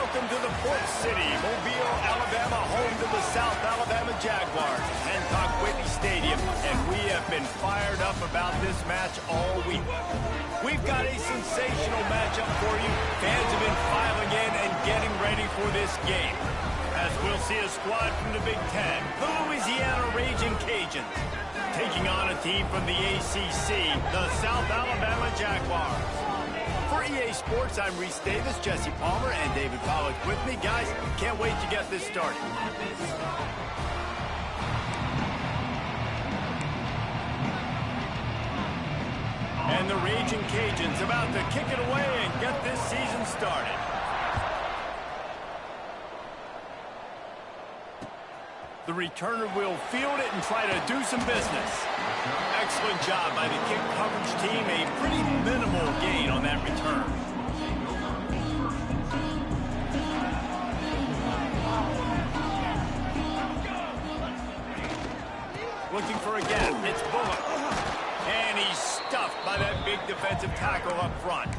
welcome to the Port City, Mobile, Alabama, home to the South Alabama Jaguars, Hancock Whitney Stadium, and we have been fired up about this match all week. We've got a sensational matchup for you. Fans have been filing in and getting ready for this game, as we'll see a squad from the Big Ten, the Louisiana Raging Cajuns, taking on a team from the ACC, the South Alabama Jaguars. For EA Sports, I'm Reese Davis, Jesse Palmer, and David Pollack with me. Guys, can't wait to get this started. And the Raging Cajuns about to kick it away and get this season started. The returner will field it and try to do some business. Excellent job by the kick coverage team. A pretty minimal gain on that return. Looking for a gap. It's Bullock. And he's stuffed by that big defensive tackle up front.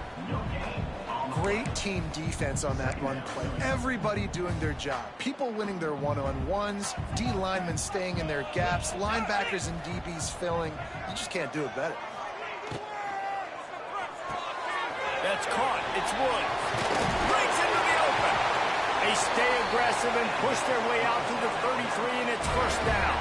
Great team defense on that run play. Everybody doing their job. People winning their one-on-ones, D linemen staying in their gaps, linebackers and DBs filling. You just can't do it better. That's caught. It's Woods. Breaks into the open. They stay aggressive and push their way out to the 33, and it's first down.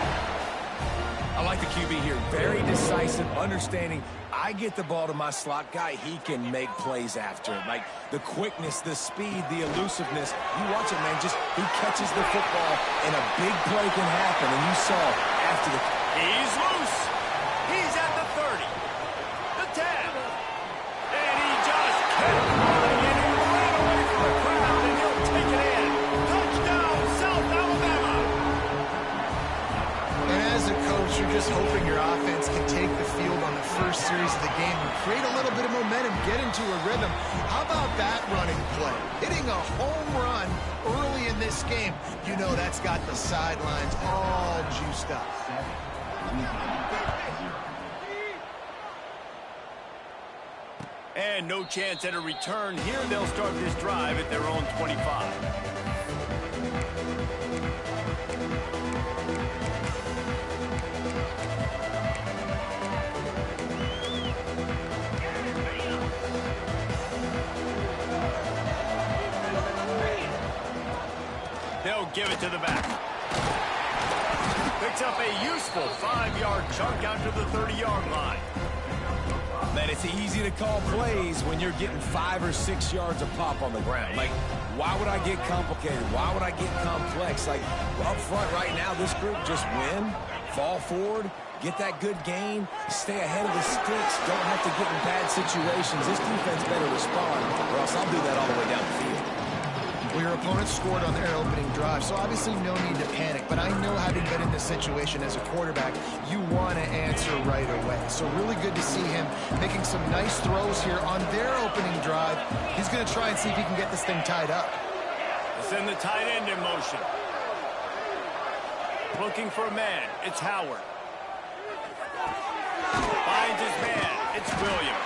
I like the QB here. Very decisive, understanding. I get the ball to my slot guy, he can make plays after it. Like the quickness, the speed, the elusiveness. You watch it, man, just he catches the football and a big play can happen. And you saw after the... He's loose. He's at the 30. The 10. And he just kept running and he ran away from the crowd and he'll take it in. Touchdown, South Alabama. And as a coach, you're just hoping your offense can take the field on the first series of the game and create a little bit of momentum, get into a rhythm. How about that running play? Hitting a home run early in this game. You know that's got the sidelines all juiced up. And no chance at a return here. They'll start this drive at their own 25. They'll give it to the back. Picks up a useful 5-yard chunk out to the 30-yard line. Man, it's easy to call plays when you're getting 5 or 6 yards of pop on the ground. Like, why would I get complicated? Why would I get complex? Like, up front right now, this group just win, fall forward, get that good gain, stay ahead of the sticks, don't have to get in bad situations. This defense better respond, or else I'll do that all the way down the field. Well, your opponent scored on their opening drive, so obviously no need to panic. But I know, having been in this situation as a quarterback, you want to answer right away. So really good to see him making some nice throws here on their opening drive. He's going to try and see if he can get this thing tied up. Send the tight end in motion. Looking for a man. It's Howard. Finds his man. It's Williams.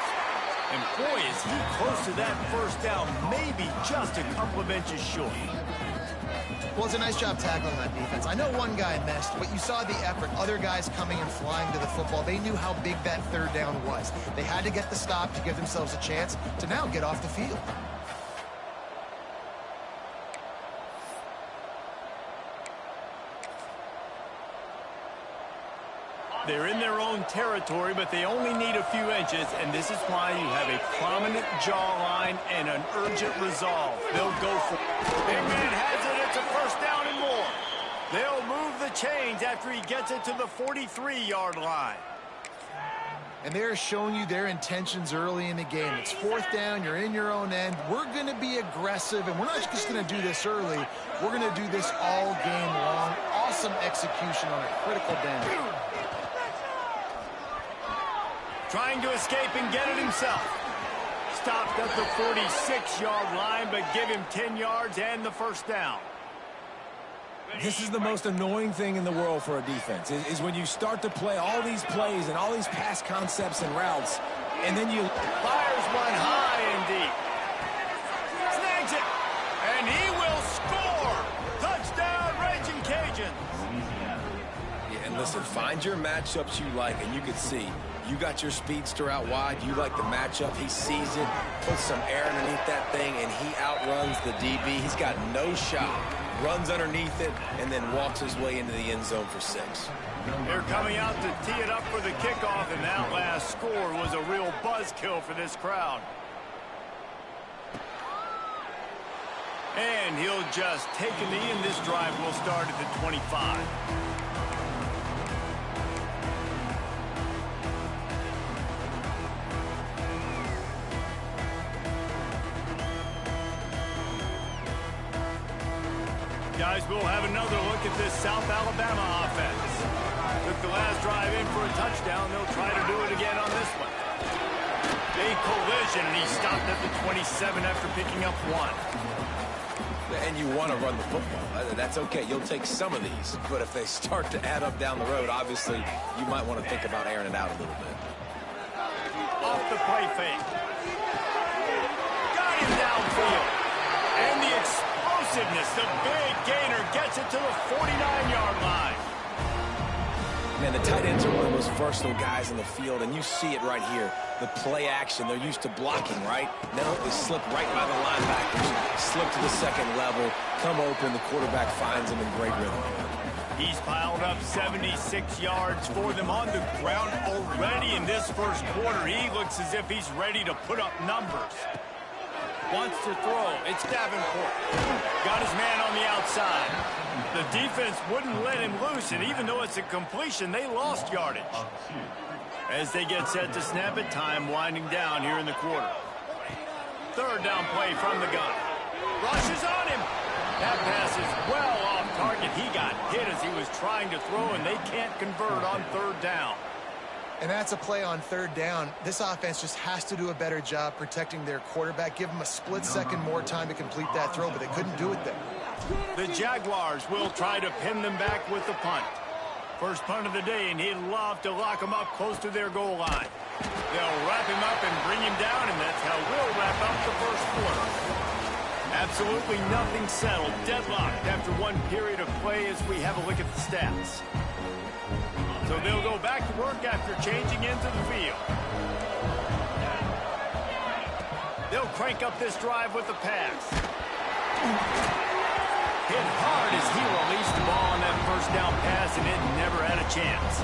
And boy, is he close to that first down, maybe just a couple of inches short. Well, it's a nice job tackling that defense. I know one guy missed, but you saw the effort. Other guys coming and flying to the football. They knew how big that third down was. They had to get the stop to give themselves a chance to now get off the field. They're in their own territory, but they only need a few inches, and this is why you have a prominent jawline and an urgent resolve. They'll go for it. Big man has it. It's a first down and more. They'll move the chains after he gets it to the 43-yard line. And they're showing you their intentions early in the game. It's fourth down. You're in your own end. We're going to be aggressive, and we're not just going to do this early. We're going to do this all game long. Awesome execution on a critical down. Trying to escape and get it himself. Stopped at the 46-yard line, but give him 10 yards and the first down. This is the most annoying thing in the world for a defense, is when you start to play all these plays and all these pass concepts and routes, and then you... Fires one high and deep. Snags it. And he Listen, find your matchups you like, and you can see you got your speedster out wide. You like the matchup. He sees it, puts some air underneath that thing, and he outruns the DB. He's got no shot. Runs underneath it, and then walks his way into the end zone for 6. They're coming out to tee it up for the kickoff, and that last score was a real buzzkill for this crowd. And he'll just take a knee, and this drive will start at the 25. Guys, we'll have another look at this South Alabama offense. Took the last drive in for a touchdown. They'll try to do it again on this one. Big collision, and he stopped at the 27 after picking up 1. And you want to run the football. That's okay. You'll take some of these. But if they start to add up down the road, obviously, you might want to think about airing it out a little bit. Off the play fake. Got him downfield. And the explosiveness, the big gainer gets it to the 49-yard line. Man, the tight ends are one of those versatile guys in the field, and you see it right here. The play action, they're used to blocking, right? No, they slip right by the linebackers, slip to the second level, come open, the quarterback finds them in great rhythm. He's piled up 76 yards for them on the ground already in this first quarter. He looks as if he's ready to put up numbers. Wants to throw. It's Davenport. Got his man on the outside. The defense wouldn't let him loose, and even though it's a completion, they lost yardage. As they get set to snap it, time winding down here in the quarter. Third down play from the gun. Rushes on him. That pass is well off target. He got hit as he was trying to throw, and they can't convert on third down. And that's a play on third down. This offense just has to do a better job protecting their quarterback. Give him a split second more time to complete that throw, but they couldn't do it there. The Jaguars will try to pin them back with the punt. First punt of the day, and he'd love to lock him up close to their goal line. They'll wrap him up and bring him down, and that's how we'll wrap up the first quarter. Absolutely nothing settled. Deadlocked after one period of play as we have a look at the stats. So they'll go back to work after changing into the field. They'll crank up this drive with the pass. Hit hard as he released the ball on that first down pass, and it never had a chance.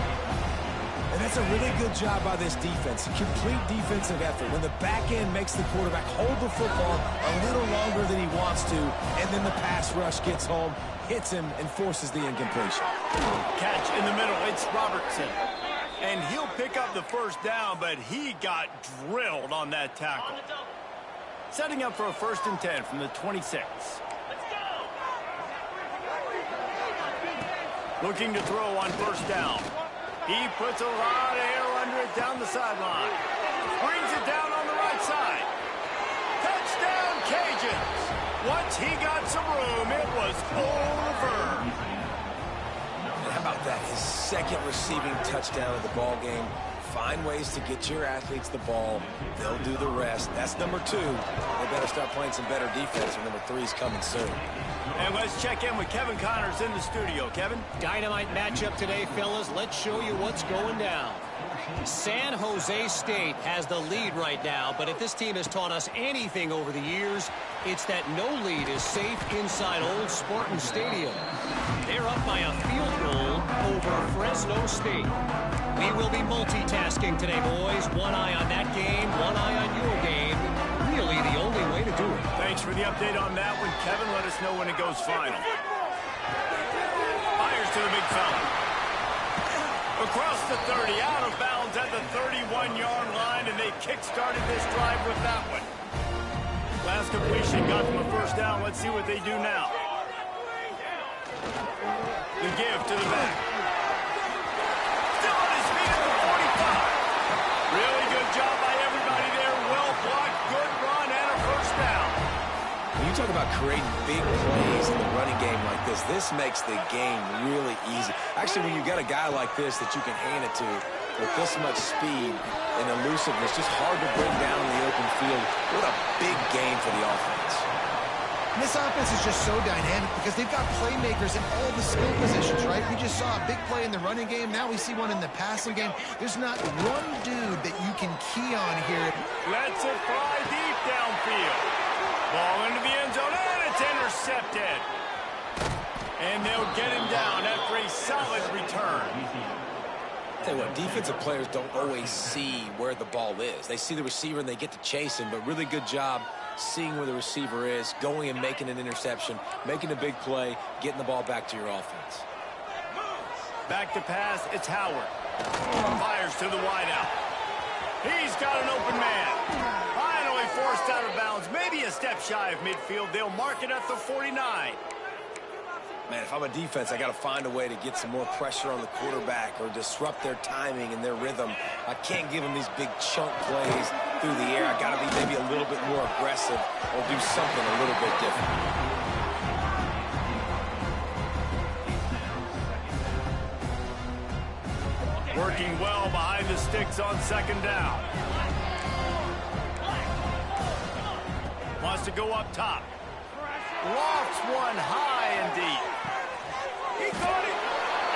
And that's a really good job by this defense. A complete defensive effort. When the back end makes the quarterback hold the football a little longer than he wants to, and then the pass rush gets home, hits him, and forces the incompletion. Catch in the middle. It's Robertson. And he'll pick up the first down, but he got drilled on that tackle. Setting up for a 1st and 10 from the 26. Looking to throw on first down. He puts a lot of air under it down the sideline. Brings it down on the right side. Touchdown, Cajuns. Once he got some room, it was over. And how about that? His second receiving touchdown of the ball game. Find ways to get your athletes the ball. They'll do the rest. That's number 2. They better start playing some better defense, or number 3 is coming soon. And let's check in with Kevin Connors in the studio. Kevin? Dynamite matchup today, fellas. Let's show you what's going down. San Jose State has the lead right now, but if this team has taught us anything over the years, it's that no lead is safe inside Old Spartan Stadium. They're up by a field goal over Fresno State. We will be multitasking today, boys. One eye on that game, one eye on your game. Really the only way to do it. Thanks for the update on that one, Kevin. Let us know when it goes final. Fires to the big fella. Across the 30, out of bounds at the 31-yard line, and they kick-started this drive with that one. Last completion got them a first down. Let's see what they do now. The give to the back. Still on his feet at the 45. Really good job by everybody there. Well blocked, good run, and a first down. When you talk about creating big plays in the running game like this makes the game really easy. Actually, when you got a guy like this that you can hand it to with this much speed and elusiveness, just hard to bring down in the open field, what a big game for the offense. And this offense is just so dynamic because they've got playmakers in all the skill positions, right? We just saw a big play in the running game. Now we see one in the passing game. There's not one dude that you can key on here. Lets it fly deep downfield. Ball into the end zone, and it's intercepted. And they'll get him down after a solid return. Tell you what, defensive players don't always see where the ball is. They see the receiver and they get to chase him, but really good job seeing where the receiver is, going and making an interception, making a big play, getting the ball back to your offense. Back to pass, it's Howard. Fires to the wideout. He's got an open man. Finally forced out of bounds, maybe a step shy of midfield. They'll mark it at the 49. Man, if I'm a defense, I got to find a way to get some more pressure on the quarterback or disrupt their timing and their rhythm. I can't give them these big chunk plays through the air. I got to be maybe a little bit more aggressive or do something a little bit different. Working well behind the sticks on second down. Wants to go up top. Lofts one high and deep. He caught it,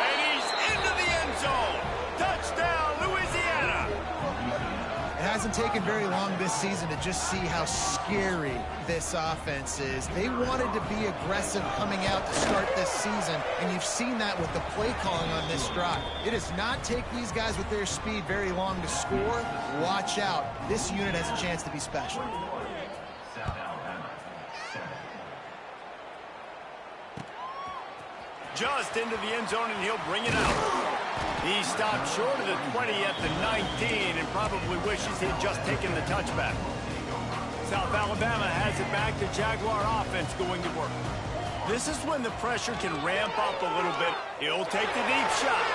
and he's into the end zone. Touchdown, Louisiana. It hasn't taken very long this season to just see how scary this offense is. They wanted to be aggressive coming out to start this season, and you've seen that with the play calling on this drive. It does not take these guys with their speed very long to score. Watch out. This unit has a chance to be special. Just into the end zone, and he'll bring it out. He stopped short of the 20 at the 19 and probably wishes he'd just taken the touchback. South Alabama has it back. The Jaguar offense going to work. This is when the pressure can ramp up a little bit. He'll take the deep shot.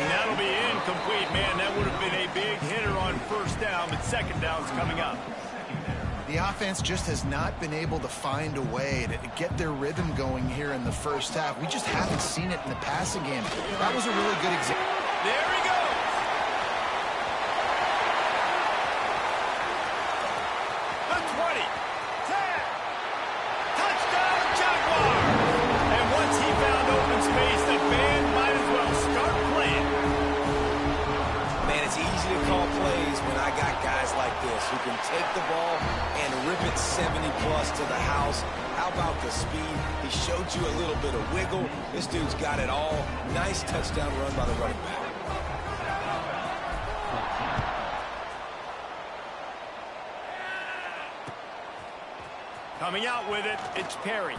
And that'll be incomplete. Man, that would have been a big hitter on first down, but second down's coming up. The offense just has not been able to find a way to get their rhythm going here in the first half. We just haven't seen it in the passing game. That was a really good example. There he goes. The 20, 10, touchdown Jaguar. And once he found open space, the band might as well start playing. Man, it's easy to call plays when I got guys like this who can take the ball and rip it 70-plus to the house. How about the speed? He showed you a little bit of wiggle. This dude's got it all. Nice touchdown run by the running back. Coming out with it, it's Perry.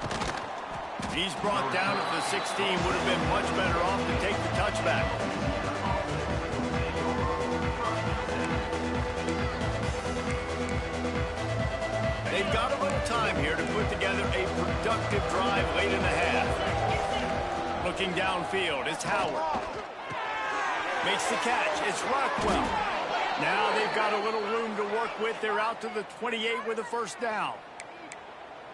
He's brought down at the 16. Would have been much better off to take the touchback. They've got a little time here to put together a productive drive late in the half. Looking downfield, it's Howard. Makes the catch, it's Rockwell. Now they've got a little room to work with. They're out to the 28 with a first down.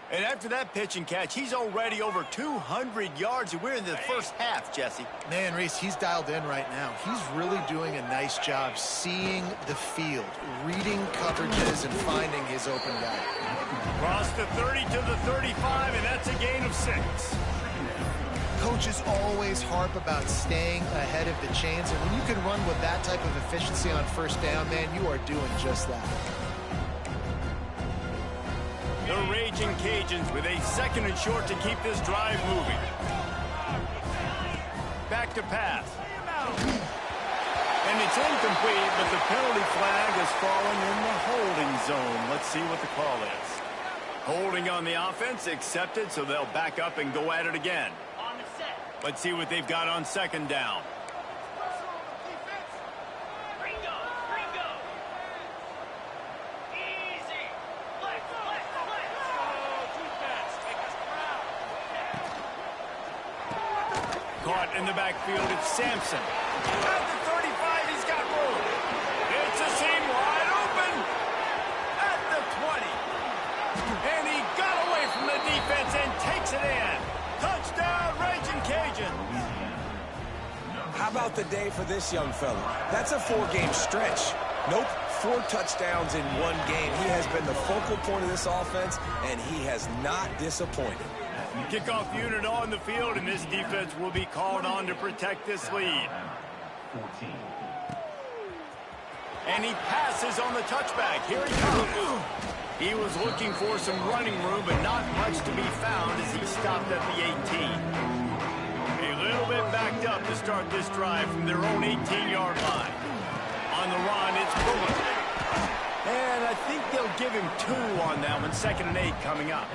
And after that pitch and catch, he's already over 200 yards, and we're in the first half, Jesse. Man, Reese, he's dialed in right now. He's really doing a nice job seeing the field, reading coverages, and finding his open guy. Cross the 30 to the 35, and that's a gain of 6. Coaches always harp about staying ahead of the chains, and when you can run with that type of efficiency on first down, man, you are doing just that. The Raging Cajuns with a second and short to keep this drive moving. Back to pass. And it's incomplete, but the penalty flag has fallen in the holding zone. Let's see what the call is. Holding on the offense, accepted, so they'll back up and go at it again. Let's see what they've got on second down. Caught in the backfield, it's Sampson. At the 35, he's got room. It's a seam wide open. At the 20. And he got away from the defense and takes it in. Touchdown, Raging Cajuns. How about the day for this young fella? That's a 4-game stretch. Nope, 4 touchdowns in one game. He has been the focal point of this offense, and he has not disappointed. Kickoff unit on the field, and this defense will be called on to protect this lead. 14. And he passes on the touchback. Here he comes. He was looking for some running room, but not much to be found as he stopped at the 18. A little bit backed up to start this drive from their own 18-yard line. On the run, it's Bullock. And I think they'll give him 2 on that one. 2nd and 8 coming up.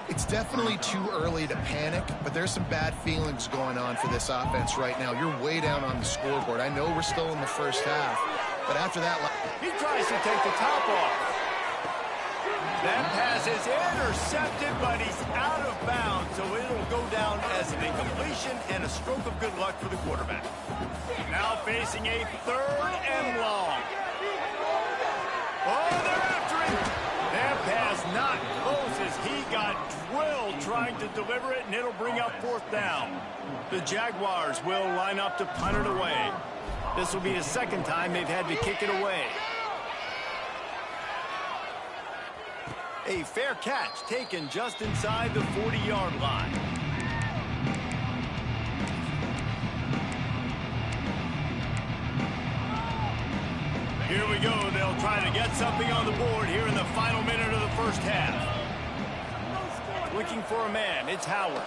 It's definitely too early to panic, but there's some bad feelings going on for this offense right now. You're way down on the scoreboard. I know we're still in the first half, but after that... He tries to take the top off. That pass is intercepted, but he's out of bounds, so it'll go down as an incompletion and a stroke of good luck for the quarterback. Now facing a 3rd and long. Oh, they're after him. That pass not close as he got drilled trying to deliver it, and it'll bring up 4th down. The Jaguars will line up to punt it away. This will be the 2nd time they've had to kick it away. A fair catch taken just inside the 40-yard line. Here we go. They'll try to get something on the board here in the final minute of the first half. Looking for a man. It's Howard.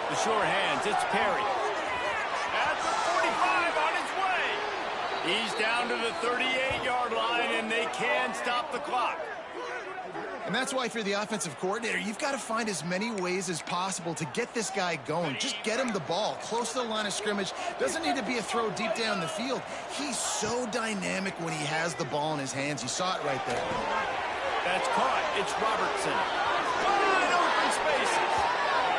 The sure hands. It's Perry. At the 45 on his way. He's down to the 38-yard line, and they can stop the clock. And that's why if you're the offensive coordinator, you've got to find as many ways as possible to get this guy going. Just get him the ball close to the line of scrimmage. Doesn't need to be a throw deep down the field. He's so dynamic when he has the ball in his hands. You saw it right there. That's caught. It's Robertson. Wide open spaces.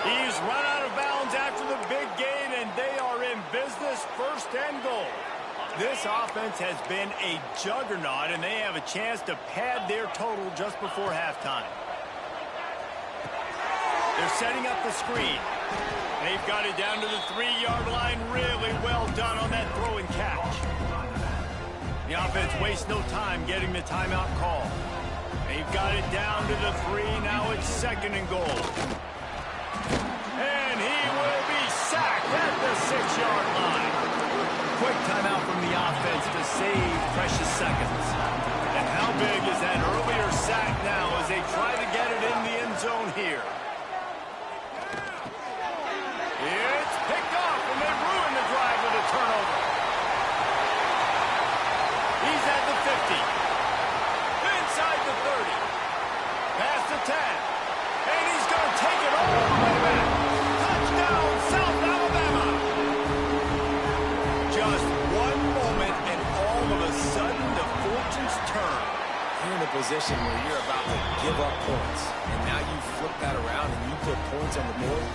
He's run out of bounds after the big gain, and they are in business. 1st and goal. This offense has been a juggernaut, and they have a chance to pad their total just before halftime. They're setting up the screen. They've got it down to the 3-yard line. Really well done on that throw and catch. The offense wastes no time getting the timeout call. They've got it down to the 3. Now it's 2nd and goal. And he will be sacked at the 6-yard line. Quick timeout from the offense to save precious seconds. And how big is that earlier sack now as they try to get it in the end zone here? It's picked off, and they ruin the drive with a turnover. He's at the 50. Inside the 30. Past the 10. And he's going to take it all the way back. Touchdown, South Alabama. Just one moment, and all of a sudden, the fortunes turn. You're in a position where you're about to give up points, and now you flip that around and you put points on the board.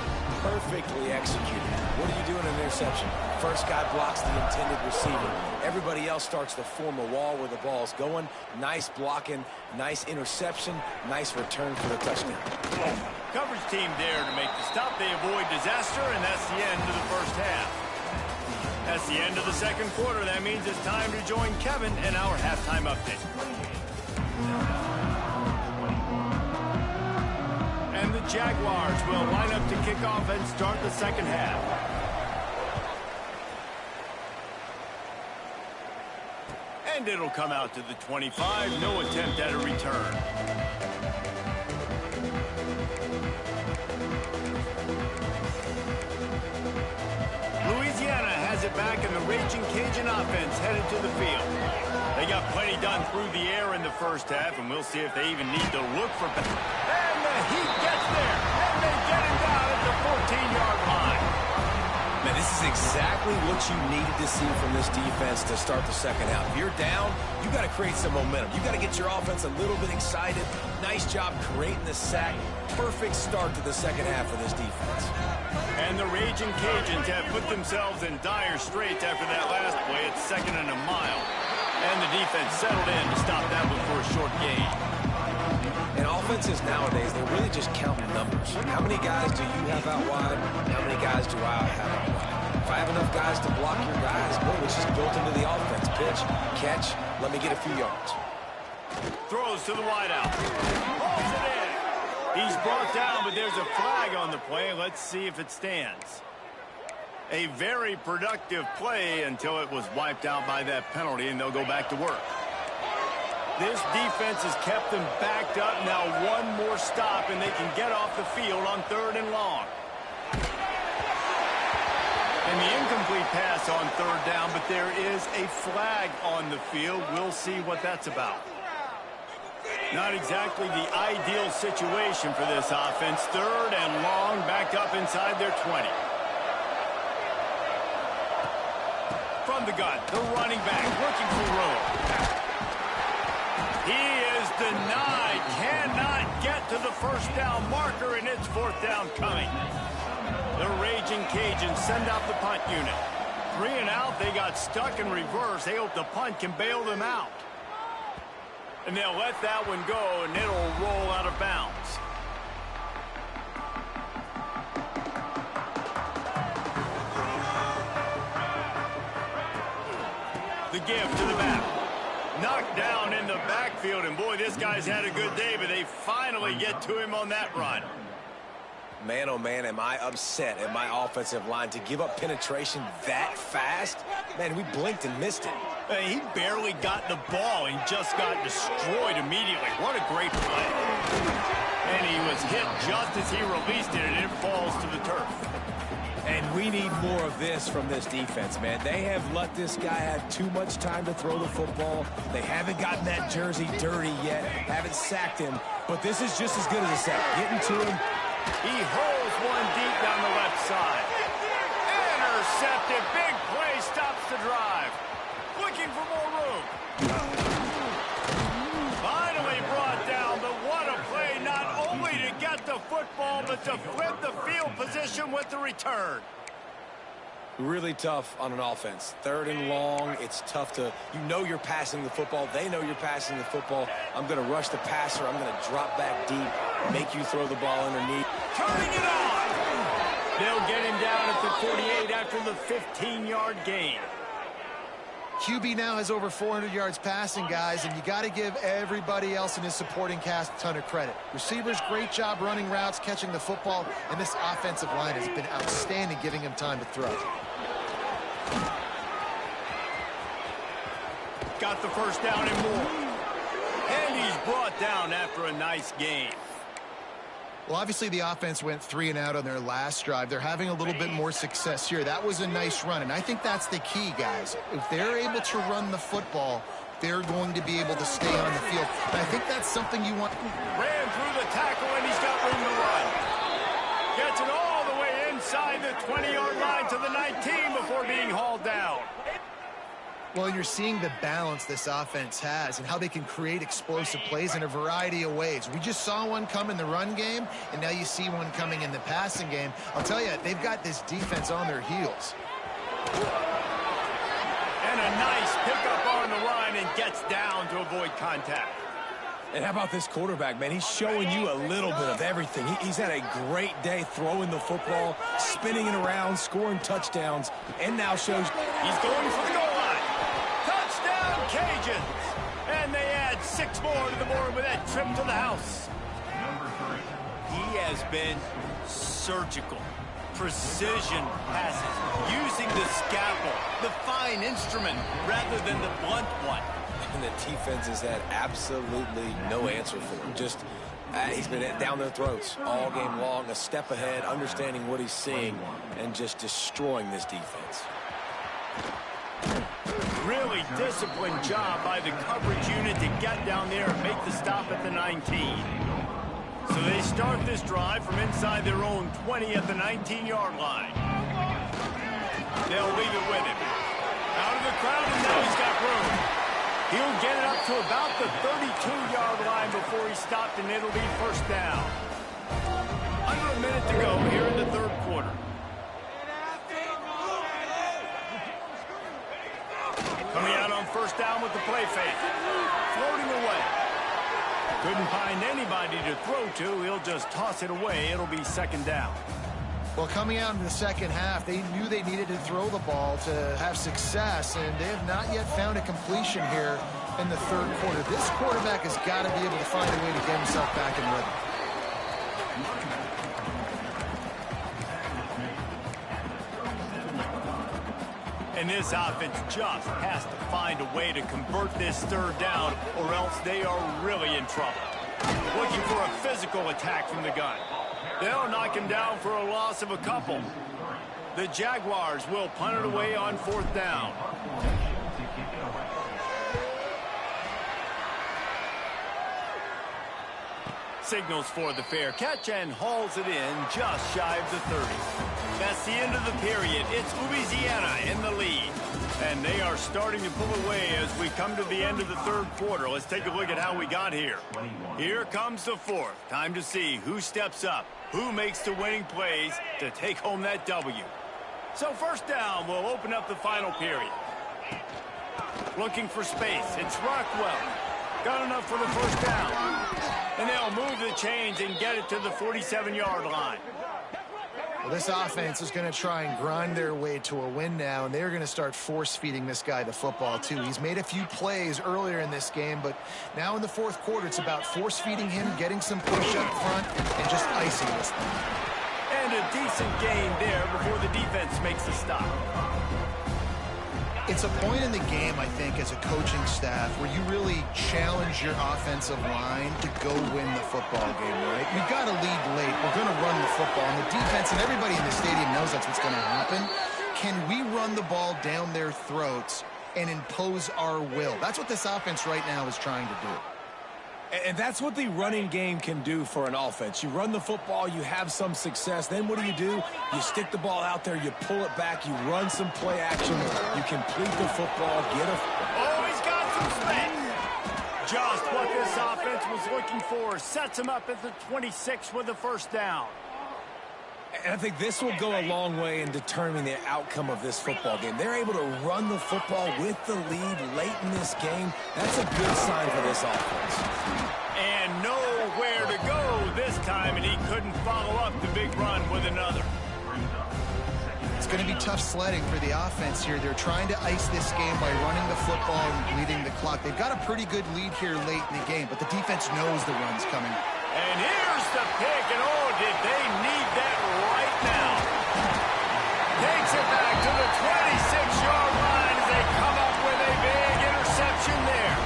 Perfectly executed. What do you do in an interception? First guy blocks the intended receiver. Everybody else starts to form a wall where the ball's going. Nice blocking, nice interception, nice return for the touchdown. Coverage team there to make the stop. They avoid disaster, and that's the end of the first half. That's the end of the 2nd quarter. That means it's time to join Kevin and our halftime update. And the Jaguars will line up to kick off and start the 2nd half. And it'll come out to the 25. No attempt at a return. Louisiana has it back, and the Raging Cajun offense headed to the field. They got plenty done through the air in the first half, and we'll see if they even need to look for... And the Heat gets there, and they get it down at the 14-yard line. Man, this is exactly what you needed to see from this defense to start the 2nd half. If you're down, you got to create some momentum. You got to get your offense a little bit excited. Nice job creating the sack. Perfect start to the 2nd half for this defense. And the Raging Cajuns have put themselves in dire straits after that last play at 2nd and a mile. And the defense settled in to stop that one for a short gain. And offenses nowadays, they're really just counting numbers. How many guys do you have out wide? How many guys do I have out wide? If I have enough guys to block your guys, boom, it's just built into the offense. Pitch, catch, let me get a few yards. Throws to the wideout. Pulls it in. He's brought down, but there's a flag on the play. Let's see if it stands. A very productive play until it was wiped out by that penalty, and they'll go back to work. This defense has kept them backed up. Now one more stop, and they can get off the field on 3rd and long. And the incomplete pass on 3rd down, but there is a flag on the field. We'll see what that's about. Not exactly the ideal situation for this offense. 3rd and long, back up inside their 20. From the gun, the running back looking for room. He is denied. Cannot get to the 1st down marker, and it's 4th down coming. The Raging Cajuns send out the punt unit. 3 and out, they got stuck in reverse. They hope the punt can bail them out. And they'll let that one go, and it'll roll out of bounds. The give to the back. Knocked down in the backfield, and boy, this guy's had a good day, but they finally get to him on that run. Man, oh man, am I upset at my offensive line to give up penetration that fast? Man, we blinked and missed it. He barely got the ball and just got destroyed immediately. What a great play. And he was hit just as he released it, and it falls to the turf. And we need more of this from this defense, man. They have let this guy have too much time to throw the football. They haven't gotten that jersey dirty yet, haven't sacked him. But this is just as good as a sack. Getting to him. He hurls one deep down the left side. Intercepted. Big play stops the drive. Looking for more room. Finally brought down, but what a play, not only to get the football, but to flip the field position with the return. Really tough on an offense. 3rd and long, it's tough to, you know you're passing the football. They know you're passing the football. I'm going to rush the passer. I'm going to drop back deep, make you throw the ball underneath. Turning it on. They'll get him down at the 48 after the 15-yard gain. QB now has over 400 yards passing, guys, and you got to give everybody else in his supporting cast a ton of credit. Receivers, great job running routes, catching the football, and this offensive line has been outstanding, giving him time to throw. Got the 1st down and more. And he's brought down after a nice gain. Well, obviously the offense went 3 and out on their last drive. They're having a little bit more success here. That was a nice run, and I think that's the key, guys. If they're able to run the football, they're going to be able to stay on the field. And I think that's something you want. Ran through the tackle, and he's got room to run. Gets it all the way inside the 20-yard line to the 19 before being hauled down. Well, you're seeing the balance this offense has and how they can create explosive plays in a variety of ways. We just saw one come in the run game, and now you see one coming in the passing game. I'll tell you, they've got this defense on their heels. And a nice pickup on the run and gets down to avoid contact. And how about this quarterback, man? He's showing you a little bit of everything. He's had a great day throwing the football, spinning it around, scoring touchdowns, and now shows he's going for the goal line. Touchdown, Cajuns! And they add 6 more to the board with that trip to the house. He has been surgical. Precision passes, using the scalpel, the fine instrument, rather than the blunt one. And the defense has had absolutely no answer for him. Just, he's been down their throats all game long, a step ahead, understanding what he's seeing, and just destroying this defense. Really disciplined job by the coverage unit to get down there and make the stop at the 19. So they start this drive from inside their own 20 at the 19-yard line. They'll leave it with him. Out of the crowd, and now he's got room. He'll get it up to about the 32-yard line before he stopped, and it'll be 1st down. Under a minute to go here in the 3rd quarter. Coming out on 1st down with the play fake. Floating away. Couldn't find anybody to throw to. He'll just toss it away. It'll be 2nd down. Well, coming out in the second half, they knew they needed to throw the ball to have success, and they have not yet found a completion here in the third quarter. This quarterback has got to be able to find a way to get himself back in rhythm. And this offense just has to find a way to convert this third down, or else they are really in trouble. Looking for a physical attack from the gun. They'll knock him down for a loss of a couple. The Jaguars will punt it away on fourth down. Signals for the fair catch and hauls it in just shy of the 30. That's the end of the period. It's Louisiana in the lead. And they are starting to pull away as we come to the end of the third quarter. Let's take a look at how we got here. Here comes the fourth. Time to see who steps up, who makes the winning plays to take home that W. So first down will open up the final period. Looking for space. It's Rockwell. Got enough for the first down. And they'll move the chains and get it to the 47-yard line. Well, this offense is going to try and grind their way to a win now, and they're going to start force-feeding this guy the football, too. He's made a few plays earlier in this game, but now in the fourth quarter, it's about force-feeding him, getting some push up front, and just icing this thing. And a decent gain there before the defense makes the stop. It's a point in the game, I think, as a coaching staff where you really challenge your offensive line to go win the football game, right? We've got to lead late. We're going to run the football. And the defense and everybody in the stadium knows that's what's going to happen. Can we run the ball down their throats and impose our will? That's what this offense right now is trying to do. And that's what the running game can do for an offense. You run the football, you have some success. Then what do? You stick the ball out there, you pull it back, you run some play action, you complete the football, get a... Oh, he's got some space. Just what this offense was looking for. Sets him up at the 26 with the first down. And I think this will go a long way in determining the outcome of this football game. They're able to run the football with the lead late in this game. That's a good sign for this offense. And nowhere to go this time, and he couldn't follow up the big run with another. It's going to be tough sledding for the offense here. They're trying to ice this game by running the football and bleeding the clock. They've got a pretty good lead here late in the game, but the defense knows the run's coming. And here's the pick, and oh, did they need that right now. Takes it back to the 26-yard line as they come up with a big interception there.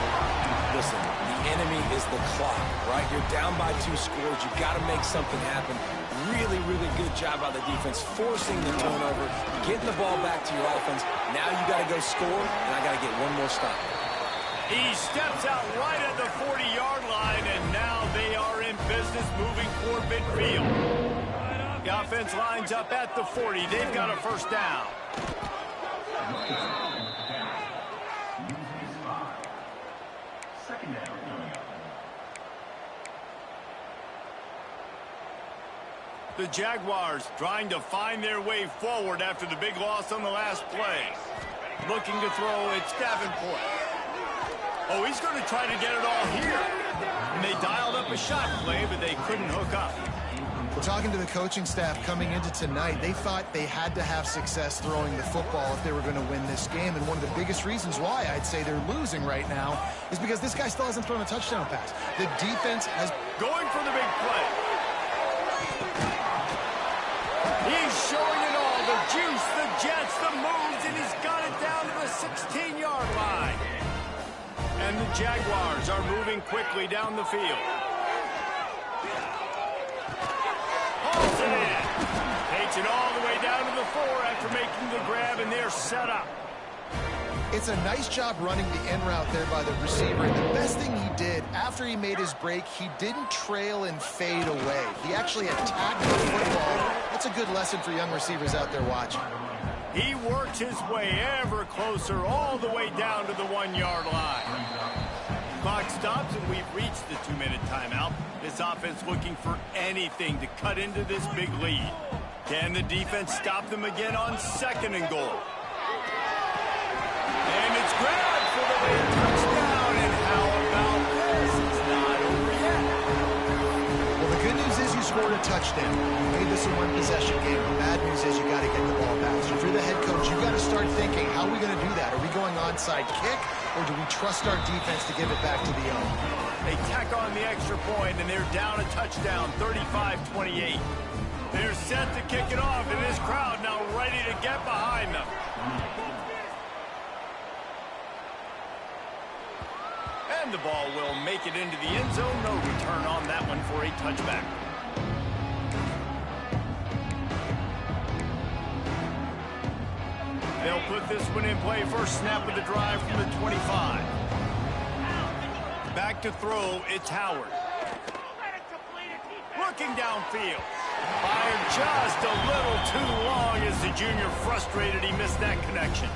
Listen, the enemy is the clock, right? You're down by 2 scores. You've got to make something happen. Really, really good job by the defense, forcing the turnover, getting the ball back to your offense. Now you got to go score, and I got to get one more stop. He steps out right at the 40-yard line, and now they are in business moving toward midfield. The offense lines up at the 40. They've got a first down. The Jaguars trying to find their way forward after the big loss on the last play. Looking to throw, it's Davenport. Oh, he's going to try to get it all here. And they dialed up a shot play, but they couldn't hook up. We're talking to the coaching staff coming into tonight. They thought they had to have success throwing the football if they were going to win this game. And one of the biggest reasons why I'd say they're losing right now is because this guy still hasn't thrown a touchdown pass. The defense has... Going for the big play. He's showing it all. The juice, the jets, the moves, and he's got it down to the 16-yard line. And the Jaguars are moving quickly down the field. Hauls it in. Takes it all the way down to the 4 after making the grab, and they're set up. It's a nice job running the in route there by the receiver. And the best thing he did after he made his break, he didn't trail and fade away. He actually attacked the football. That's a good lesson for young receivers out there watching. He works his way ever closer all the way down to the 1-yard line. Clock stops, and we've reached the 2-minute timeout. This offense looking for anything to cut into this big lead. Can the defense stop them again on 2nd and goal? And it's grabbed for the late touchdown. And how about this? It's not over yet. Well, the good news is you scored a touchdown. You made this a one-possession game. The bad news is you got to get the ball back. So if you're the head coach, you got to start thinking, how are we going to do that? Are we going onside kick, or do we trust our defense to give it back to the owner? They tack on the extra point, and they're down a touchdown, 35-28. They're set to kick it off, and this crowd now ready to get behind them. And the ball will make it into the end zone. No return on that one for a touchback. They'll put this one in play. First snap of the drive from the 25. Back to throw, it's Howard. Looking downfield. Fired just a little too long as the junior frustrated. He missed that connection.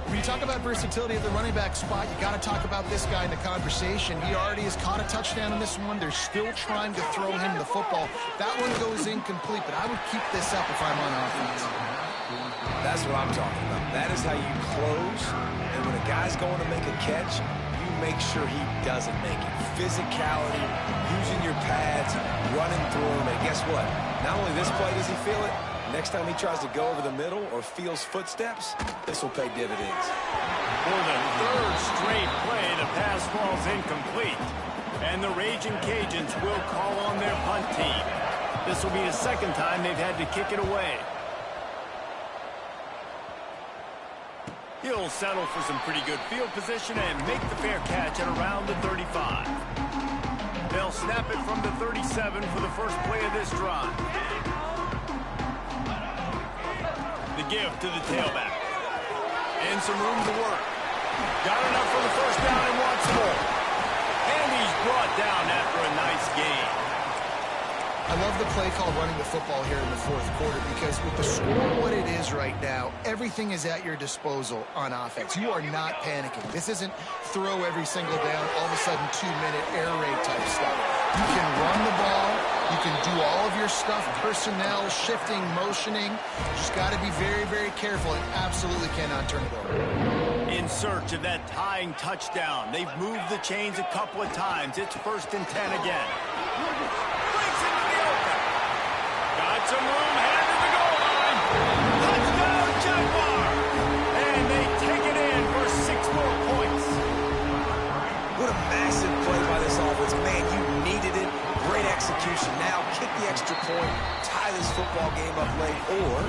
When you talk about versatility at the running back spot, you got to talk about this guy in the conversation. He already has caught a touchdown in this one. They're still trying to throw him the football. That one goes incomplete, but I would keep this up if I'm on offense. That's what I'm talking about. That is how you close. And when a guy's going to make a catch, you make sure he doesn't make it. Physicality, using your pads, running through him. And guess what? Not only this play does he feel it, next time he tries to go over the middle or feels footsteps, this will pay dividends. For the third straight play, the pass falls incomplete. And the Raging Cajuns will call on their punt team. This will be the second time they've had to kick it away. He'll settle for some pretty good field position and make the fair catch at around the 35. They'll snap it from the 37 for the first play of this drive. The give to the tailback. And some room to work. Got enough for the first down and wants more. And he's brought down after a nice gain. I love the play call running the football here in the fourth quarter because with the score what it is right now, everything is at your disposal on offense. You are not panicking. This isn't throw every single down, all of a sudden 2-minute air raid type stuff. You can run the ball. You can do all of your stuff, personnel, shifting, motioning. Just got to be very, very careful and absolutely cannot turn it over. In search of that tying touchdown. They've moved the chains a couple of times. It's 1st and 10 again. Breaks into the open. Got some room, headed to the goal line. Touchdown, Jaguar! And they take it in for 6 more points. What a massive play by this offense. Man, you needed it. Great execution. Now kick the extra point, tie this football game up late, or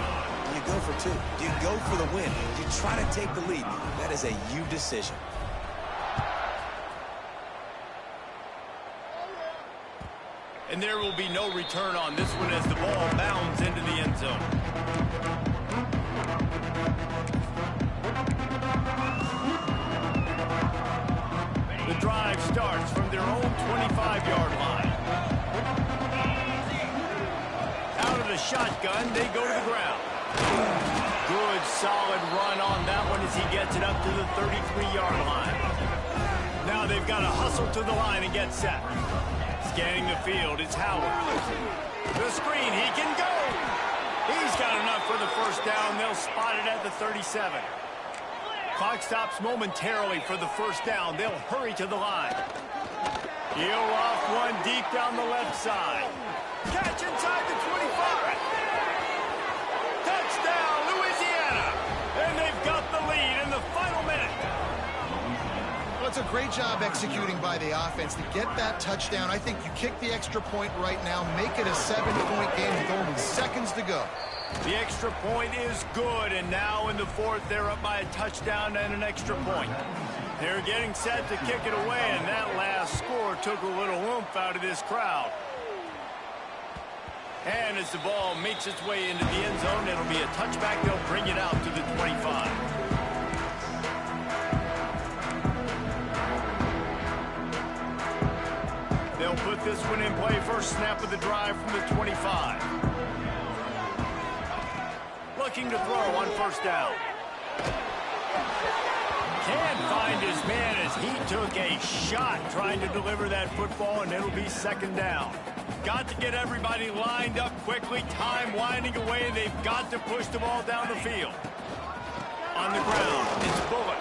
you go for 2. You go for the win. You try to take the lead. That is a you decision. And there will be no return on this one as the ball bounds into the end zone. The drive starts from their own 25-yard line. Out of the shotgun, they go to the ground. Good, solid run on that one as he gets it up to the 33-yard line. Now they've got to hustle to the line and get set. Scanning the field, it's Howard. The screen, he can go. He's got enough for the first down. They'll spot it at the 37. Clock stops momentarily for the first down. They'll hurry to the line. He'll off one deep down the left side. Catch inside the 25. Touchdown, Louisiana. And they've got the lead in the final minute. Well, it's a great job executing by the offense to get that touchdown. I think you kick the extra point right now, make it a 7-point game with only seconds to go. The extra point is good, and now in the fourth, they're up by a touchdown and an extra point. They're getting set to kick it away, and that last score took a little oomph out of this crowd. And as the ball makes its way into the end zone, it'll be a touchback. They'll bring it out to the 25. They'll put this one in play. First snap of the drive from the 25. Looking to throw on first down. Can't find his man as he took a shot trying to deliver that football, and it'll be second down. Got to get everybody lined up quickly. Time winding away. They've got to push the ball down the field. On the ground, it's Bullock.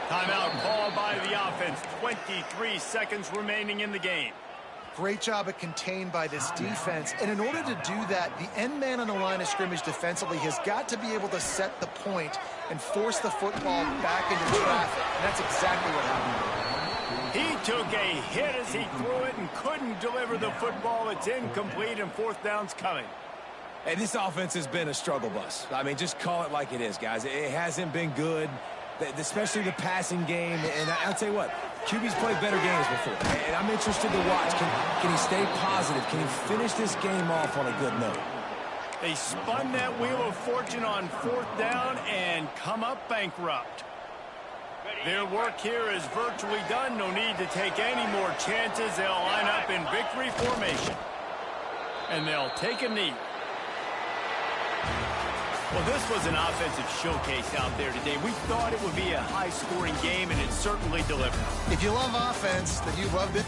Timeout called by the offense. 23 seconds remaining in the game. great job of contained by this defense. And in order to do that, the end man on the line of scrimmage defensively has got to be able to set the point and force the football back into traffic. And that's exactly what happened. He took a hit as he threw it and couldn't deliver the football. It's incomplete and fourth down's coming. Hey, this offense has been a struggle bus. I mean, just call it like it is, guys. It hasn't been good, especially the passing game. And I'll tell you what, QB's played better games before. And I'm interested to watch. Can he stay positive? Can he finish this game off on a good note? They spun that wheel of fortune on fourth down and come up bankrupt. Their work here is virtually done. No need to take any more chances. They'll line up in victory formation. And they'll take a knee. Well, this was an offensive showcase out there today. We thought it would be a high-scoring game, and it certainly delivered. If you love offense, then you loved it.